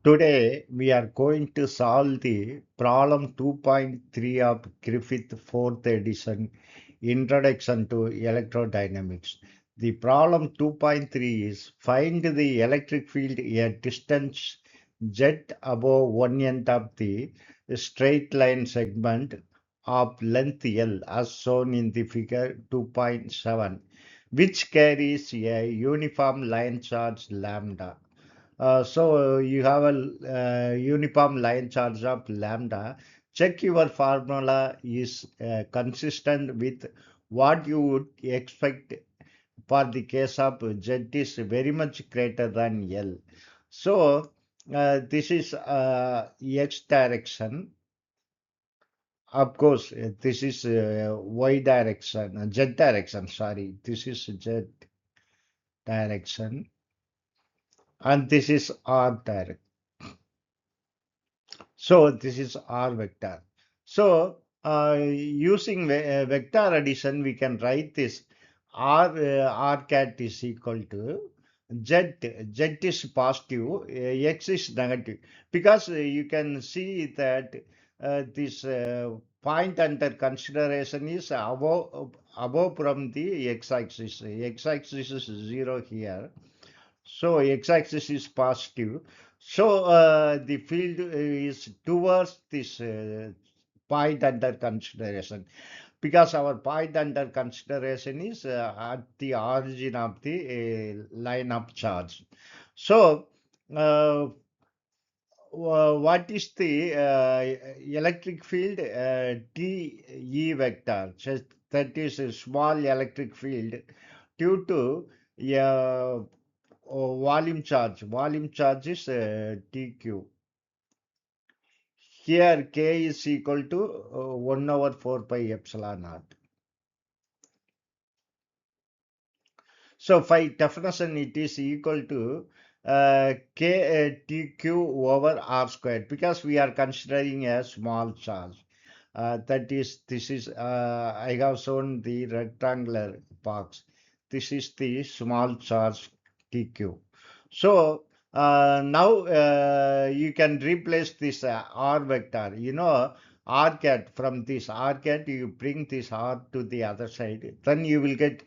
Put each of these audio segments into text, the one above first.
Today, we are going to solve the problem 2.3 of Griffith 4th edition, Introduction to Electrodynamics. The problem 2.3 is find the electric field at distance z above one end of the straight line segment of length L as shown in the figure 2.7, which carries a uniform line charge lambda. So you have a uniform line charge of lambda. Check your formula is consistent with what you would expect for the case of Z is very much greater than L. So this is X direction. Of course, this is Y direction, Z direction, sorry. This is Z direction and this is R direction. So this is R vector. So using vector addition, we can write this R cat is equal to Z. Z is positive, X is negative. Because you can see that this point under consideration is above from the x-axis. X-axis is 0 here. So x-axis is positive. So the field is towards this point under consideration because our point under consideration is at the origin of the line of charge. So what is the electric field? T E vector. That is a small electric field due to volume charge. Volume charge is TQ. Here K is equal to 1 over 4 pi epsilon naught. So by definition, it is equal to K TQ over R squared because we are considering a small charge. That is, this is, I have shown the rectangular box. This is the small charge TQ. So now you can replace this R vector. You know, R cat from this R cat, you bring this R to the other side. Then you will get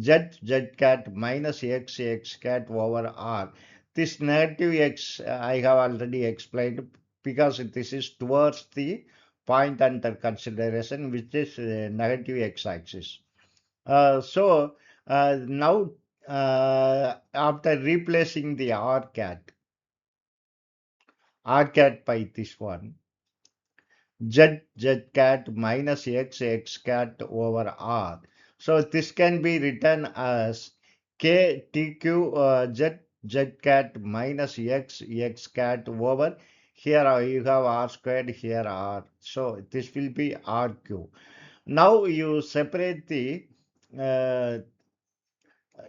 Z cat minus X cat over R. This negative X I have already explained because this is towards the point under consideration, which is negative x-axis. So now after replacing the R cat by this one, Z cat minus X cat over R. So this can be written as K TQ Z cat minus X cat over here you have R squared, here R. So this will be RQ. Now you separate the uh,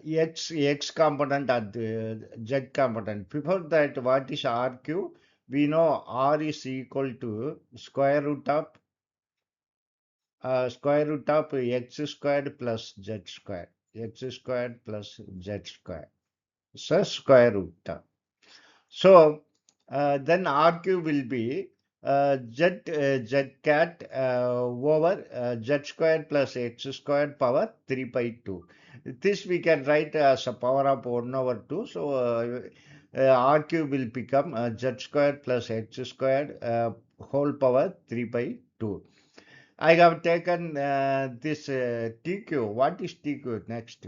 X component and the Z component. Before that, what is RQ? We know R is equal to square root of x squared plus z squared. X squared plus z squared. So square root. So then RQ will be z cat over z squared plus x squared power 3 by 2. This we can write as a power of 1 over 2. So RQ will become z squared plus x squared whole power 3 by 2. I have taken this TQ. What is TQ next?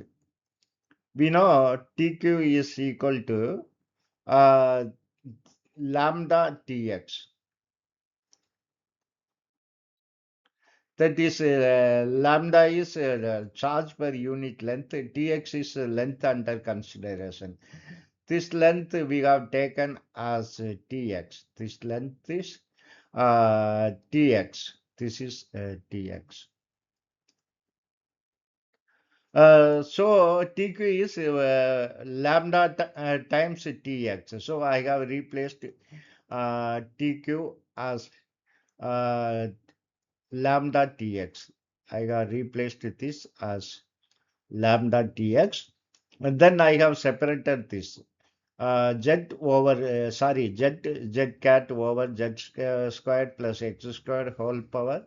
We know TQ is equal to uh, lambda Tx. That is lambda is charge per unit length. Tx is length under consideration. This length we have taken as Tx. This length is Tx. This is Tx. So TQ is lambda times Tx. So I have replaced TQ as uh, lambda Tx. I have replaced this as lambda Tx. And then I have separated this. z cat over squared plus x squared whole power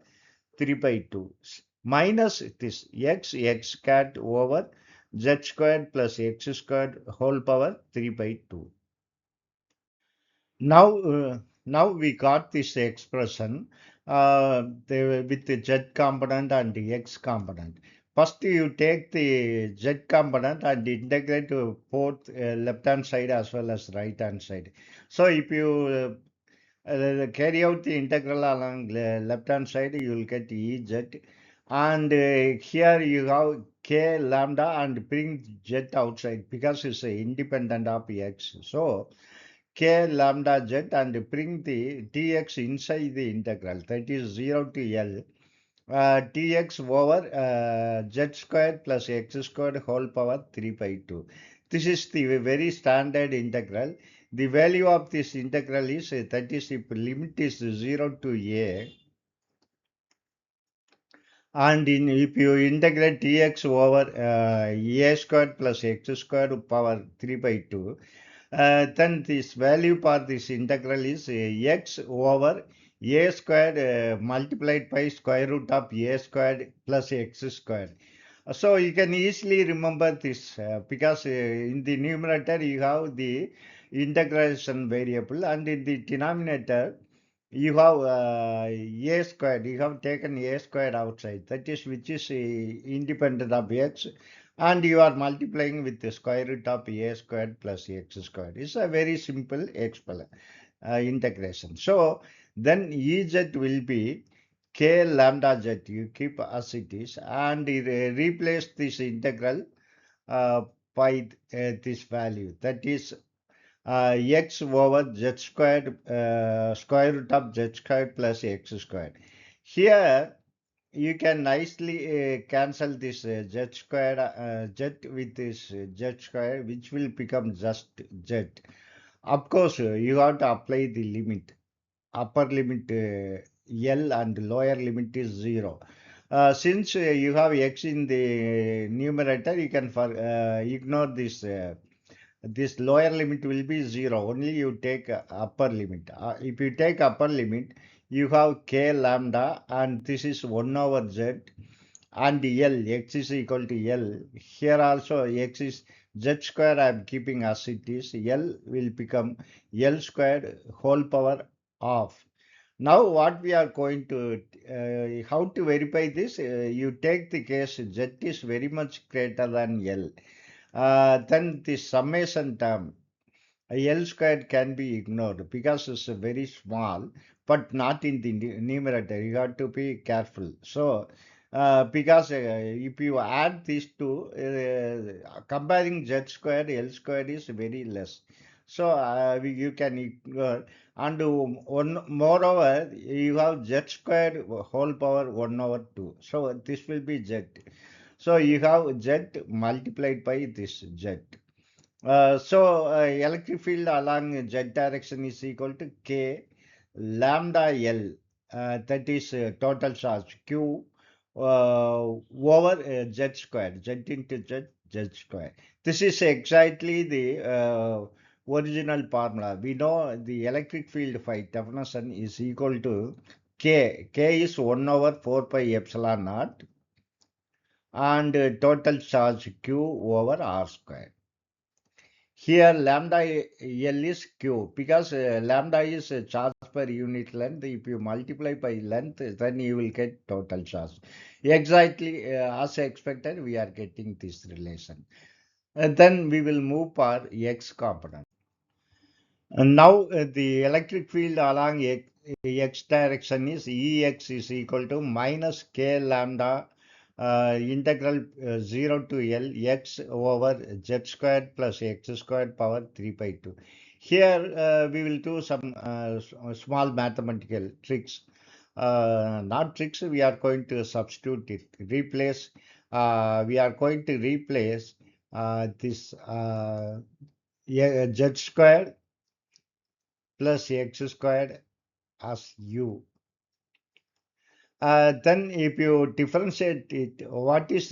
3 by 2 minus this x cat over z squared plus x squared whole power 3 by 2. Now we got this expression with the z component and the x component. First, you take the z component and integrate to both left hand side as well as right hand side. So if you carry out the integral along left hand side, you will get Ez, and here you have k lambda and bring z outside because it's independent of x. So k lambda z and bring the dx inside the integral, that is 0 to L dx over z squared plus x squared whole power 3 by 2. This is the very standard integral. The value of this integral is that is if limit is 0 to a, and if you integrate dx over a squared plus x squared power 3 by 2, then this value for this integral is x over a squared multiplied by square root of a squared plus x squared. So you can easily remember this because in the numerator you have the integration variable, and in the denominator you have a squared. You have taken a squared outside, that is which is independent of x, and you are multiplying with the square root of a squared plus x squared. It's a very simple integration. So then Ez will be k lambda z, you keep as it is, and replace this integral uh, by this value, that is x over z squared square root of z squared plus x squared. Here you can nicely cancel this z squared z with this z squared, which will become just z. Of course, you have to apply the limit. Upper limit L and lower limit is 0. Since you have x in the numerator, you can ignore this. This lower limit will be 0. Only you take upper limit. If you take upper limit, you have k lambda, and this is 1 over z, and L, x is equal to L. Here also x is z square, I am keeping as it is. L will become L squared whole power of. Now what we are going to, how to verify this? You take the case z is very much greater than L. Then the summation term L squared can be ignored because it's very small, but not in the numerator. You have to be careful. So, because if you add these two, comparing z squared, L squared is very less. So, you can ignore. And moreover, you have z squared whole power 1 over 2. So, this will be z. So, you have z multiplied by this z. Electric field along z direction is equal to k lambda L, that is total charge Q over z squared, z into z squared. This is exactly the original formula. We know the electric field phi definition is equal to k. K is 1 over 4 pi epsilon naught, and total charge Q over R squared. Here lambda L is Q because lambda is charge per unit length. If you multiply by length, then you will get total charge. Exactly as expected, we are getting this relation. Then we will move for X component. And now the electric field along x direction is Ex is equal to minus k lambda integral 0 to L x over z squared plus x squared power 3 by 2. Here we will do some small mathematical tricks. Not tricks, we are going to substitute it, replace. We are going to replace this z squared plus x squared as u. Then if you differentiate it, what is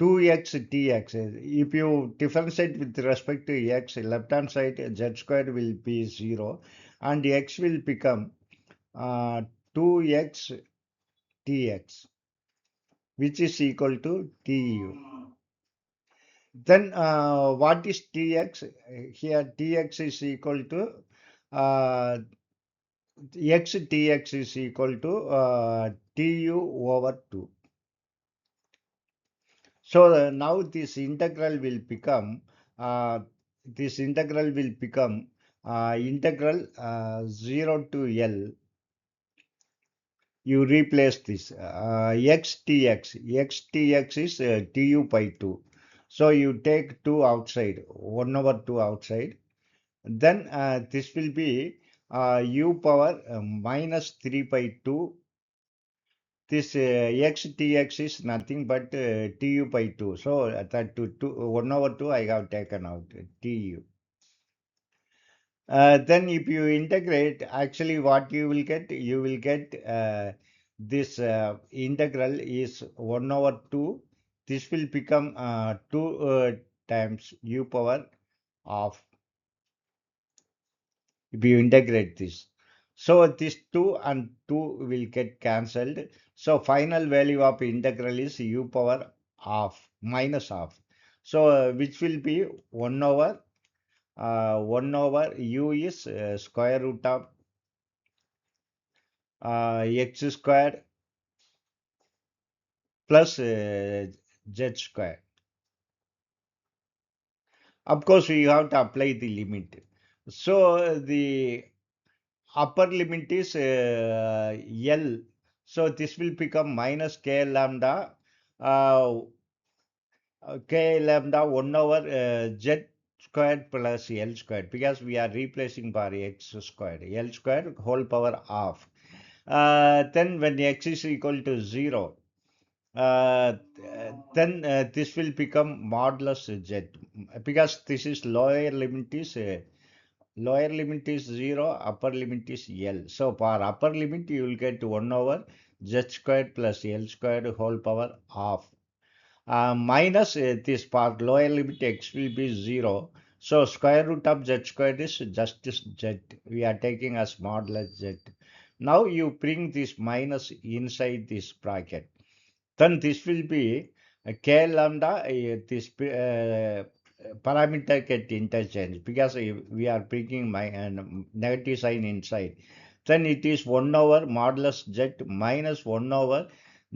2x dx. If you differentiate with respect to x, left hand side z square will be 0 and x will become 2x dx, which is equal to du. Then what is dx? Here dx is equal to x dx is equal to du over 2. So now this integral will become integral 0 to L. You replace this x dx is du by 2. So you take 2 outside, 1 over 2 outside. Then this will be u power minus 3 by 2. This x dx is nothing but du by 2. So that 1 over 2 I have taken out du. Then if you integrate, actually what you will get, this integral is 1 over 2. This will become 2 times u power of, if you integrate this. So this 2 and 2 will get cancelled. So final value of integral is u power half, minus half. So which will be 1 over u is square root of x squared plus z squared. Of course, we have to apply the limit. So the upper limit is L. So this will become minus k lambda uh, 1 over z squared plus L squared, because we are replacing by x squared, L squared whole power half. Then when x is equal to 0, then this will become modulus z, because this is lower limit is 0, upper limit is L. So for upper limit you will get 1 over z squared plus L squared whole power half. Minus this part lower limit x will be 0. So square root of z squared is just z. We are taking as modulus z. Now you bring this minus inside this bracket. Then this will be k lambda, this parameter get interchanged, because we are bringing my negative sign inside. Then it is 1 over modulus z minus 1 over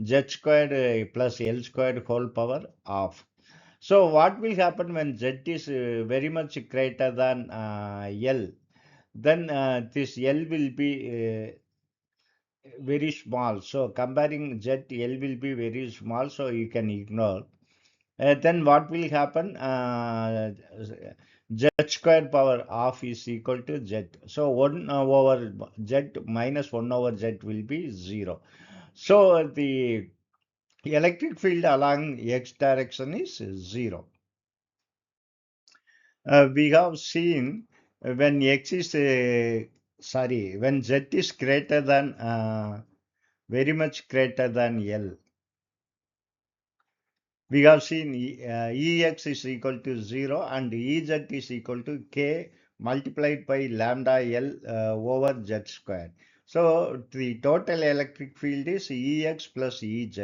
z squared plus L squared whole power half. So what will happen when z is very much greater than L? Then this L will be very small. So comparing z, L will be very small, so you can ignore. Then what will happen? Z squared power half is equal to z. So 1 over z minus 1 over z will be 0. So the electric field along x direction is 0. We have seen when x is when z is greater than very much greater than L, we have seen Ex is equal to 0 and Ez is equal to k multiplied by lambda L over z square. So the total electric field is Ex plus Ez.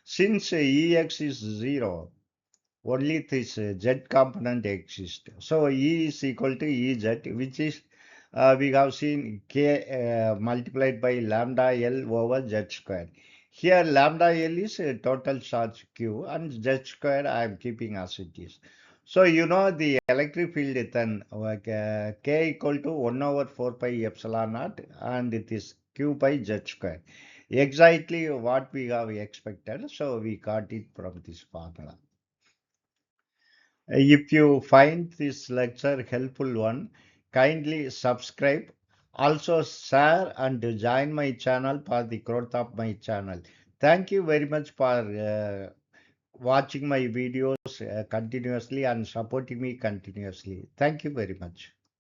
Since Ex is 0, only this z component exists. So E is equal to Ez, which is we have seen k multiplied by lambda L over z square. Here lambda L is a total charge Q and z square I am keeping as it is. So you know the electric field then k equal to 1 over 4 pi epsilon naught and it is Q by z square. Exactly what we have expected. So we got it from this formula. If you find this lecture helpful one, kindly subscribe. Also share and join my channel for the growth of my channel. Thank you very much for watching my videos continuously and supporting me continuously. Thank you very much.